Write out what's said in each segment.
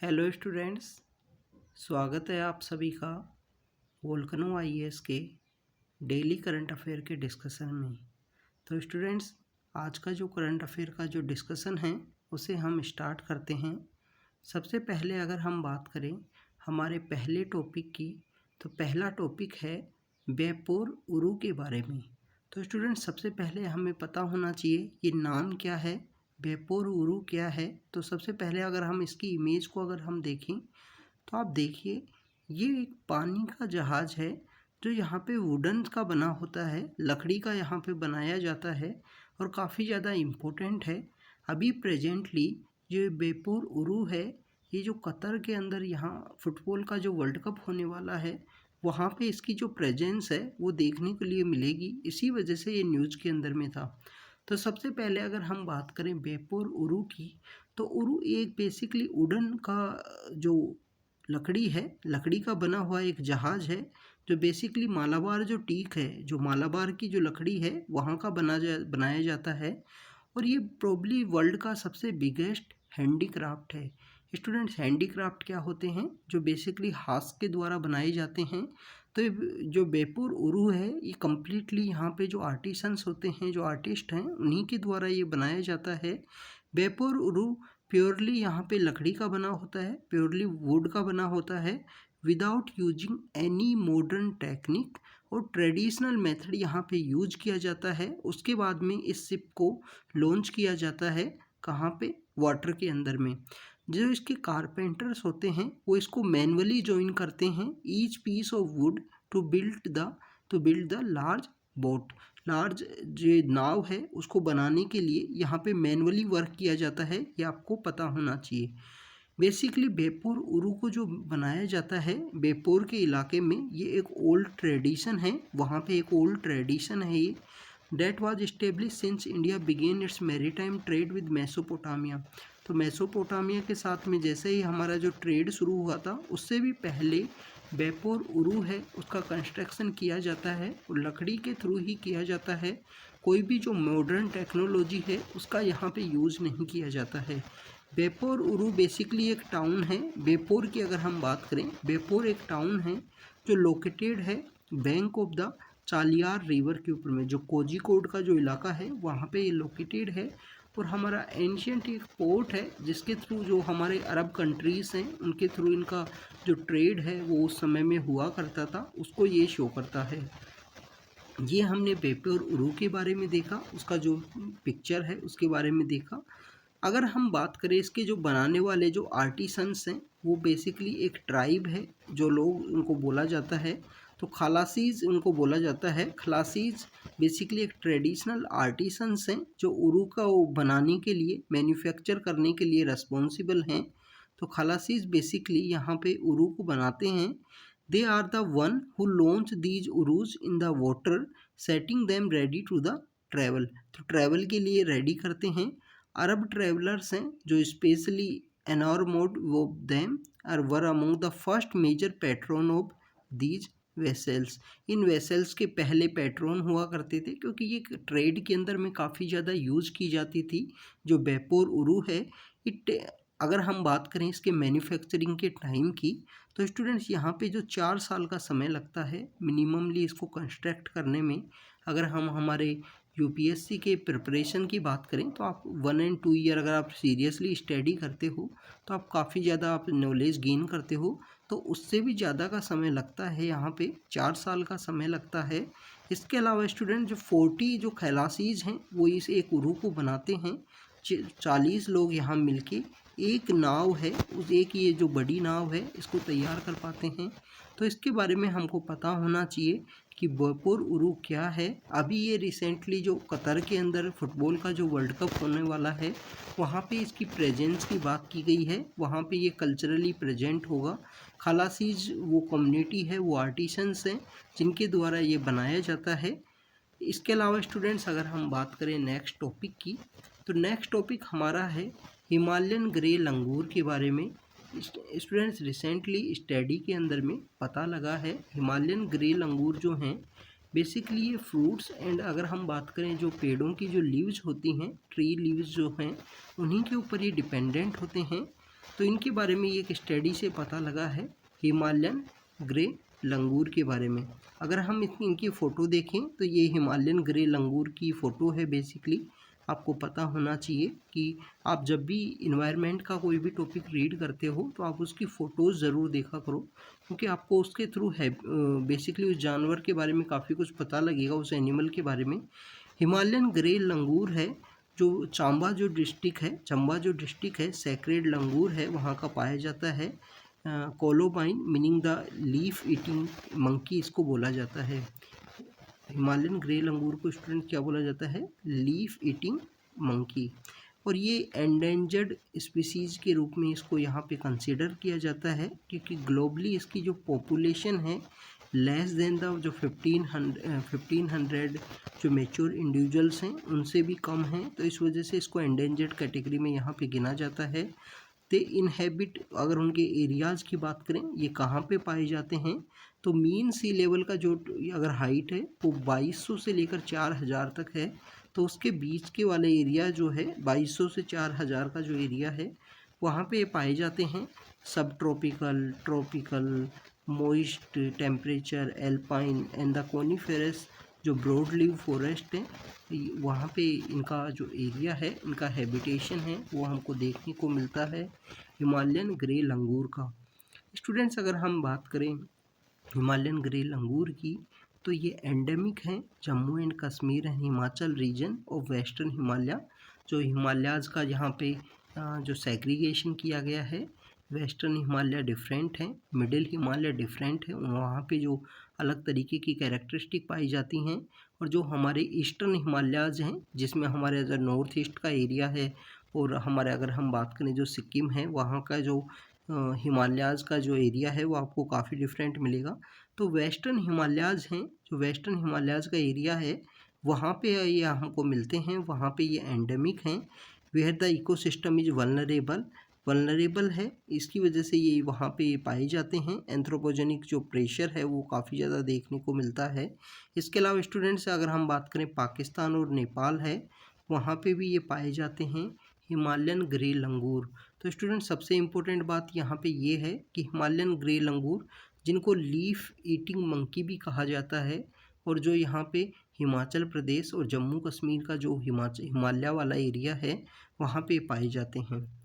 Hello students, स्वागत है आप सभी का वोल्केनो आईएएस के डेली करंट अफेयर के डिस्कशन में। तो स्टूडेंट्स, आज का जो करंट अफेयर का जो डिस्कशन है उसे हम स्टार्ट करते हैं। सबसे पहले अगर हम बात करें हमारे पहले टॉपिक की, तो पहला टॉपिक है बेपोर उरु के बारे में। तो स्टूडेंट्स, सबसे पहले हमें पता होना चाहिए ये नाम क्या है, बेपोर उरु क्या है। तो सबसे पहले अगर हम इसकी इमेज को अगर हम देखें तो आप देखिए ये एक पानी का जहाज़ है जो यहाँ पे वुडन का बना होता है, लकड़ी का यहाँ पे बनाया जाता है और काफ़ी ज़्यादा इम्पोर्टेंट है। अभी प्रेजेंटली जो बेपोर उरु है, ये जो कतर के अंदर यहाँ फुटबॉल का जो वर्ल्ड कप होने वाला है वहाँ पे इसकी जो प्रेजेंस है वो देखने के लिए मिलेगी, इसी वजह से ये न्यूज़ के अंदर में था। तो सबसे पहले अगर हम बात करें बेपोर उरु की, तो उरु एक बेसिकली वुडन का जो लकड़ी है, लकड़ी का बना हुआ एक जहाज़ है जो बेसिकली मालाबार जो टीक है, जो मालाबार की जो लकड़ी है वहाँ का बनाया जाता है। और ये प्रोबली वर्ल्ड का सबसे बिगेस्ट हैंडीक्राफ्ट है। स्टूडेंट्स, हैंडीक्राफ्ट क्या होते हैं? जो बेसिकली हाथ के द्वारा बनाए जाते हैं। तो जो बेपोर उरु है ये कम्प्लीटली यहाँ पे जो आर्टिसंस होते हैं, जो आर्टिस्ट हैं, उन्हीं के द्वारा ये बनाया जाता है। बेपोर उरु प्योरली यहाँ पे लकड़ी का बना होता है, प्योरली वुड का बना होता है, without using any modern technique, और ट्रेडिशनल मेथड यहाँ पे यूज किया जाता है। उसके बाद में इस शिप को लॉन्च किया जाता है, कहाँ पे? वाटर के अंदर में। जो इसके कारपेंटर्स होते हैं वो इसको मैनुअली जॉइन करते हैं each piece of wood to build the large boat. Large जो नाव है उसको बनाने के लिए यहाँ पे मैनुअली वर्क किया जाता है, ये आपको पता होना चाहिए। बेसिकली बेपोर उरु को जो बनाया जाता है बेपोर के इलाके में, ये एक ओल्ड ट्रेडिशन है, वहाँ पे एक ओल्ड ट्रेडिशन है ये, that was establish since India began its maritime trade with Mesopotamia. तो मेसोपोटामिया के साथ में जैसे ही हमारा जो ट्रेड शुरू हुआ था उससे भी पहले बेपोर उरु है उसका कंस्ट्रक्शन किया जाता है और लकड़ी के थ्रू ही किया जाता है। कोई भी जो मॉडर्न टेक्नोलॉजी है उसका यहाँ पे यूज़ नहीं किया जाता है। बेपोर उरु बेसिकली एक टाउन है। बेपोर की अगर हम बात करें, बेपोर एक टाउन है जो लोकेटेड है bank of the Chaliyar river के ऊपर में, जो कोझिकोड का जो इलाका है वहाँ पे ये लोकेटेड है। और हमारा एंशियंट एक पोर्ट है जिसके थ्रू जो हमारे अरब कंट्रीज़ हैं उनके थ्रू इनका जो ट्रेड है वो उस समय में हुआ करता था, उसको ये शो करता है। ये हमने बेपोर उरु के बारे में देखा, उसका जो पिक्चर है उसके बारे में देखा। अगर हम बात करें इसके जो बनाने वाले जो आर्टिसंस हैं वो बेसिकली एक ट्राइब है, जो लोग उनको बोला जाता है तो खलासीज उनको बोला जाता है। खलासीज बेसिकली एक ट्रेडिशनल आर्टिसंस हैं जो उरु का वो बनाने के लिए, मैन्युफैक्चर करने के लिए रिस्पॉन्सिबल हैं। तो खलासीज बेसिकली यहाँ पे उरु को बनाते हैं। They are the one who launch these urus in the water, setting them ready to the travel. तो ट्रैवल के लिए रेडी करते हैं। अरब ट्रैवलर्स हैं जो स्पेशली एनॉर्मोड वो them are were among the first major patron of these vessels. इन वेसल्स के पहले पैट्रन हुआ करते थे क्योंकि ये ट्रेड के अंदर में काफ़ी ज़्यादा यूज़ की जाती थी। जो बेपोर उरु है, इट अगर हम बात करें इसके मैन्युफैक्चरिंग के टाइम की, तो स्टूडेंट्स यहाँ पे जो 4 साल का समय लगता है मिनिममली इसको कंस्ट्रक्ट करने में। अगर हम हमारे यूपीएससी के प्रिपरेशन की बात करें तो आप 1 एंड 2 ईयर अगर आप सीरियसली स्टडी करते हो तो आप काफ़ी ज़्यादा आप नॉलेज गेन करते हो, तो उससे भी ज़्यादा का समय लगता है, यहाँ पे 4 साल का समय लगता है। इसके अलावा स्टूडेंट जो 40 जो खलासीज हैं वो इस एक उरु को बनाते हैं। 40 लोग यहाँ मिलके एक नाव है, उस एक ये जो बड़ी नाव है इसको तैयार कर पाते हैं। तो इसके बारे में हमको पता होना चाहिए कि बेपोर उरु क्या है। अभी ये रिसेंटली जो कतर के अंदर फुटबॉल का जो वर्ल्ड कप होने वाला है वहाँ पे इसकी प्रेजेंस की बात की गई है, वहाँ पे ये कल्चरली प्रेजेंट होगा। खलासीज वो कम्युनिटी है, वो आर्टिसंस हैं जिनके द्वारा ये बनाया जाता है। इसके अलावा स्टूडेंट्स अगर हम बात करें नेक्स्ट टॉपिक की, तो नेक्स्ट टॉपिक हमारा है हिमालयन ग्रे लंगूर के बारे में। स्टूडेंट्स, रिसेंटली स्टडी के अंदर में पता लगा है हिमालयन ग्रे लंगूर जो हैं बेसिकली ये फ्रूट्स एंड अगर हम बात करें जो पेड़ों की जो लीव्स होती हैं, ट्री लीव्स जो हैं, उन्हीं के ऊपर ये डिपेंडेंट होते हैं। तो इनके बारे में एक स्टडी से पता लगा है, हिमालयन ग्रे लंगूर के बारे में। अगर हम इनकी फ़ोटो देखें तो ये हिमालयन ग्रे लंगूर की फ़ोटो है। बेसिकली आपको पता होना चाहिए कि आप जब भी इन्वायरमेंट का कोई भी टॉपिक रीड करते हो तो आप उसकी फ़ोटोज़ ज़रूर देखा करो, क्योंकि आपको उसके थ्रू है बेसिकली उस जानवर के बारे में काफ़ी कुछ पता लगेगा, उस एनिमल के बारे में। हिमालयन ग्रे लंगूर है जो चंबा जो डिस्ट्रिक्ट है, सेक्रेड लंगूर है, वहाँ का पाया जाता है। Colobine meaning the leaf eating monkey इसको बोला जाता है। हिमालयन ग्रे लंगूर को स्टूडेंट क्या बोला जाता है? Leaf eating monkey. और ये एंडेंजर्ड स्पीसीज़ के रूप में इसको यहाँ पे कंसिडर किया जाता है, क्योंकि ग्लोबली इसकी जो पॉपुलेशन है लेस देन द जो 1500 जो मेच्योर इंडिविजुअल्स हैं उनसे भी कम हैं, तो इस वजह से इसको एंडेंजर्ड कैटेगरी में यहाँ पे गिना जाता है। दे इनहेबिट, अगर उनके एरियाज़ की बात करें, ये कहाँ पे पाए जाते हैं, तो मीन सी लेवल का जो अगर हाइट है वो 2200 से लेकर 4000 तक है, तो उसके बीच के वाले एरिया जो है 2200 से 4000 का जो एरिया है वहाँ पे पाए जाते हैं। सब tropical, tropical, moist temperature, alpine and the coniferous जो ब्रॉड लीव फॉरेस्ट है, वहाँ पे इनका जो एरिया है, इनका हैबिटेशन है, वो हमको देखने को मिलता है हिमालयन ग्रे लंगूर का। स्टूडेंट्स अगर हम बात करें हिमालयन ग्रे लंगूर की, तो ये एंडेमिक है Jammu and Kashmir and Himachal region और वेस्टर्न हिमालय। जो हिमालयाज़ का यहाँ पे जो सेग्रीगेशन किया गया है, वेस्टर्न हिमालय डिफरेंट है, मिडिल हिमालय डिफरेंट है, वहाँ पे जो अलग तरीके की कैरेक्टरिस्टिक पाई जाती हैं। और जो हमारे ईस्टर्न हिमालयाज़ हैं, जिसमें हमारे अगर नॉर्थ ईस्ट का एरिया है, और हमारे अगर हम बात करें जो सिक्किम है, वहाँ का जो हिमालयाज़ का जो एरिया है वो आपको काफ़ी डिफरेंट मिलेगा। तो वेस्टर्न हिमालयाज़ हैं, जो वेस्टर्न हिमालयाज़ का एरिया है वहाँ पे ये हमको मिलते हैं, वहाँ पे ये एंडेमिक हैं। Where the ecosystem is vulnerable है, इसकी वजह से ये वहाँ पे ये पाए जाते हैं। एंथ्रोपोजेनिक जो प्रेशर है वो काफ़ी ज़्यादा देखने को मिलता है। इसके अलावा स्टूडेंट्स अगर हम बात करें पाकिस्तान और नेपाल है, वहाँ पे भी ये पाए जाते हैं हिमालयन ग्रे लंगूर। तो स्टूडेंट सबसे इम्पोर्टेंट बात यहाँ पे ये है कि हिमालयन ग्रे लंगूर, जिनको लीफ ईटिंग मंकी भी कहा जाता है, और जो यहाँ पे हिमाचल प्रदेश और जम्मू कश्मीर का जो हिमालय वाला एरिया है वहाँ पे पाए जाते हैं।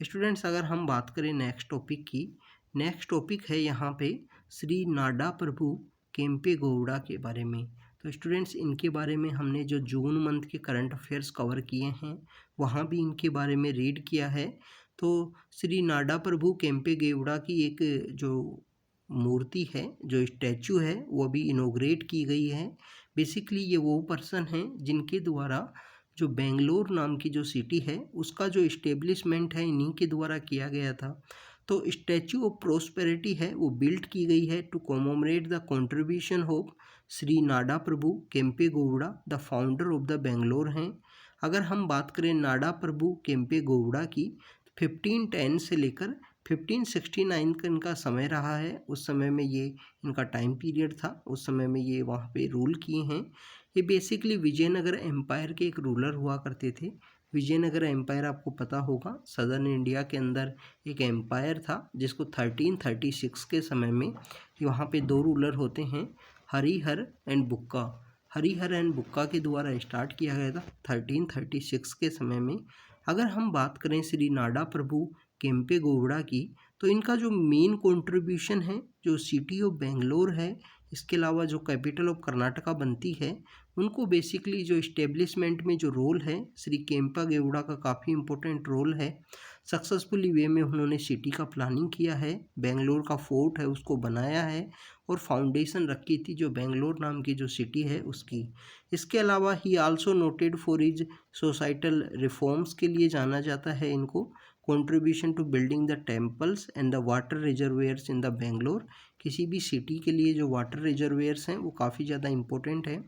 स्टूडेंट्स अगर हम बात करें नेक्स्ट टॉपिक की, नेक्स्ट टॉपिक है यहाँ पे श्री नाडा प्रभु केम्पे गौड़ा के बारे में। तो स्टूडेंट्स इनके बारे में हमने जो जून मंथ के करंट अफेयर्स कवर किए हैं वहाँ भी इनके बारे में रीड किया है। तो श्री नाडा प्रभु केम्पे गौड़ा की एक जो मूर्ति है, जो स्टैचू है, वो अभी इनोग्रेट की गई है। बेसिकली ये वो पर्सन हैं जिनके द्वारा जो बेंगलोर नाम की जो सिटी है उसका जो इस्टेब्लिशमेंट है इन्हीं के द्वारा किया गया था। तो स्टैचू ऑफ प्रोस्पेरिटी है वो बिल्ड की गई है to commemorate the contribution of Shri Nada Prabhu Kempe Gowda, the founder of the Bangalore हैं। अगर हम बात करें नाडा प्रभु केम्पे गौड़ा की, 1510 से लेकर 1569 का इनका समय रहा है। उस समय में ये इनका टाइम पीरियड था, उस समय में ये वहाँ पे रूल किए हैं। ये बेसिकली विजयनगर एम्पायर के एक रूलर हुआ करते थे। विजयनगर एम्पायर आपको पता होगा सदर्न इंडिया के अंदर एक एम्पायर था, जिसको 1336 के समय में वहाँ पे दो रूलर होते हैं, हरिहर एंड बुक्का। हरिहर एंड बुक्का के द्वारा स्टार्ट किया गया था 1336 के समय में। अगर हम बात करें श्री नाडा प्रभु केम्पे गौड़ा की, तो इनका जो मेन कंट्रीब्यूशन है जो सिटी ऑफ बेंगलोर है, इसके अलावा जो कैपिटल ऑफ कर्नाटका बनती है, उनको बेसिकली जो इस्टेब्लिशमेंट में जो रोल है श्री केम्पा गौड़ा का काफ़ी इम्पोर्टेंट रोल है। सक्सेसफुली वे में उन्होंने सिटी का प्लानिंग किया है, बेंगलोर का फोर्ट है उसको बनाया है, और फाउंडेशन रखी थी जो बेंगलोर नाम की जो सिटी है उसकी। इसके अलावा he also noted for his societal reforms के लिए जाना जाता है इनको। Contribution to building the temples and the water reservoirs in the Bangalore, किसी भी सिटी के लिए जो वाटर रिजर्वेयर्स हैं वो काफ़ी ज़्यादा इंपॉर्टेंट है।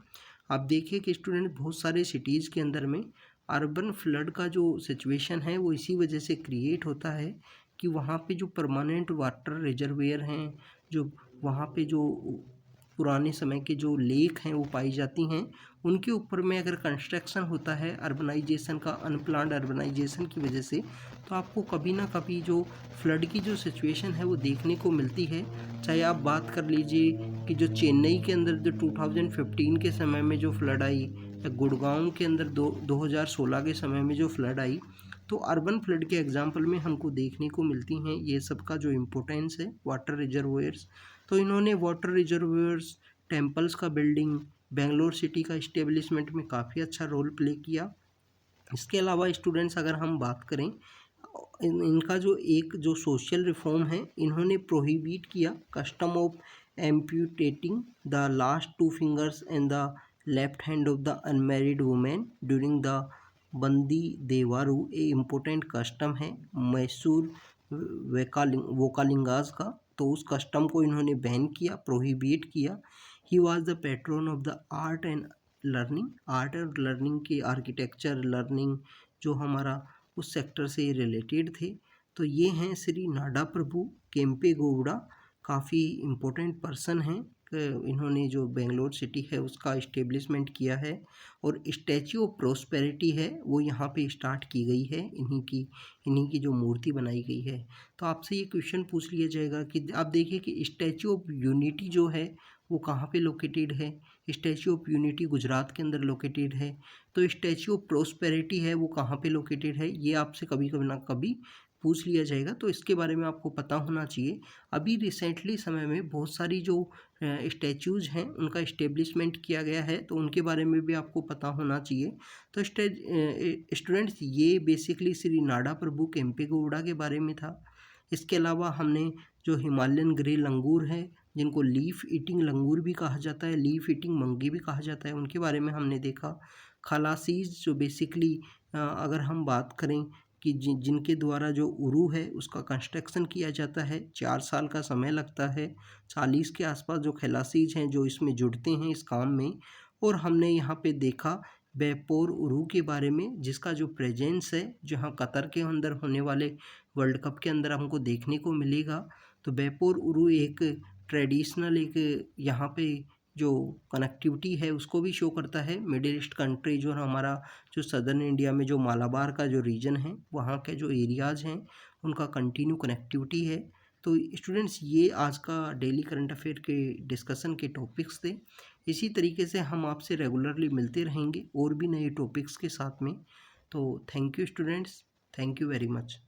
आप देखिए कि स्टूडेंट बहुत सारे सिटीज़ के अंदर में अर्बन फ्लड का जो सिचुएशन है वो इसी वजह से क्रिएट होता है कि वहाँ पे जो परमानेंट वाटर रिजर्वेयर हैं, जो वहाँ पे जो पुराने समय के जो लेक हैं वो पाई जाती हैं, उनके ऊपर में अगर कंस्ट्रक्शन होता है अर्बनाइजेशन का, अनप्लान्ड अर्बनाइजेशन की वजह से, तो आपको कभी ना कभी जो फ्लड की जो सिचुएशन है वो देखने को मिलती है। चाहे आप बात कर लीजिए कि जो चेन्नई के अंदर जो 2015 के समय में जो फ्लड आई, या गुड़गांव के अंदर 2016 के समय में जो फ्लड आई, तो अर्बन फ्लड के एग्जाम्पल में हमको देखने को मिलती हैं ये सब का जो इम्पोर्टेंस है वाटर रिजर्वोयर्स। तो इन्होंने वाटर रिजर्वोयर्स, टेम्पल्स का बिल्डिंग, बेंगलोर सिटी का इस्टेब्लिशमेंट में काफ़ी अच्छा रोल प्ले किया। इसके अलावा स्टूडेंट्स अगर हम बात करें, इनका जो एक जो सोशल रिफॉर्म है, इन्होंने प्रोहिबिट किया custom of amputating the last 2 fingers and the left hand of the unmarried women during the Bandi Devaru. A important custom है मैसूर वोकालिंगास का, तो उस कस्टम को इन्होंने बैन किया, प्रोहिबिट किया। He was the pattern of the art and learning, art और learning की, आर्किटेक्चर लर्निंग जो हमारा उस सेक्टर से रिलेटेड थे। तो ये हैं श्री नाडा प्रभु केम्पे गौड़ा, काफ़ी इम्पोर्टेंट पर्सन हैं। इन्होंने जो बेंगलोर सिटी है उसका इस्टेब्लिशमेंट किया है, और स्टैचू ऑफ प्रोस्पेरिटी है वो यहाँ पे स्टार्ट की गई है, इन्हीं की जो मूर्ति बनाई गई है। तो आपसे ये क्वेश्चन पूछ लिया जाएगा कि आप देखिए कि स्टैचू ऑफ यूनिटी जो है वो कहाँ पे लोकेटेड है। स्टैचू ऑफ यूनिटी गुजरात के अंदर लोकेटेड है। तो स्टैचू ऑफ प्रोस्पेरिटी है वो कहाँ पे लोकेटेड है, ये आपसे कभी कभी ना कभी पूछ लिया जाएगा, तो इसके बारे में आपको पता होना चाहिए। अभी रिसेंटली समय में बहुत सारी जो स्टैचूज़ हैं उनका इस्टेब्लिशमेंट किया गया है, तो उनके बारे में भी आपको पता होना चाहिए। तो स्टूडेंट्स ये बेसिकली श्री नाडा प्रभु केम्पे गौड़ा के बारे में था। इसके अलावा हमने जो हिमालयन ग्रे लंगूर है, जिनको लीफ ईटिंग लंगूर भी कहा जाता है, लीफ ईटिंग मंकी भी कहा जाता है, उनके बारे में हमने देखा। खलासीज जो बेसिकली अगर हम बात करें कि जिनके द्वारा जो उरू है उसका कंस्ट्रक्शन किया जाता है, 4 साल का समय लगता है। 40 के आसपास जो खलासीज हैं जो इसमें जुड़ते हैं इस काम में। और हमने यहाँ पे देखा बेपोर उरू के बारे में, जिसका जो प्रेजेंस है जहाँ कतर के अंदर होने वाले वर्ल्ड कप के अंदर हमको देखने को मिलेगा। तो बेपोर उरू एक ट्रेडिशनल, एक यहाँ पे जो कनेक्टिविटी है उसको भी शो करता है। मिडिल ईस्ट कंट्री जो हमारा जो सदर्न इंडिया में जो मालाबार का जो रीजन है वहाँ के जो एरियाज़ हैं उनका कंटिन्यू कनेक्टिविटी है। तो स्टूडेंट्स ये आज का डेली करंट अफेयर के डिस्कशन के टॉपिक्स थे। इसी तरीके से हम आपसे रेगुलरली मिलते रहेंगे और भी नए टॉपिक्स के साथ में। तो thank you students, thank you very much.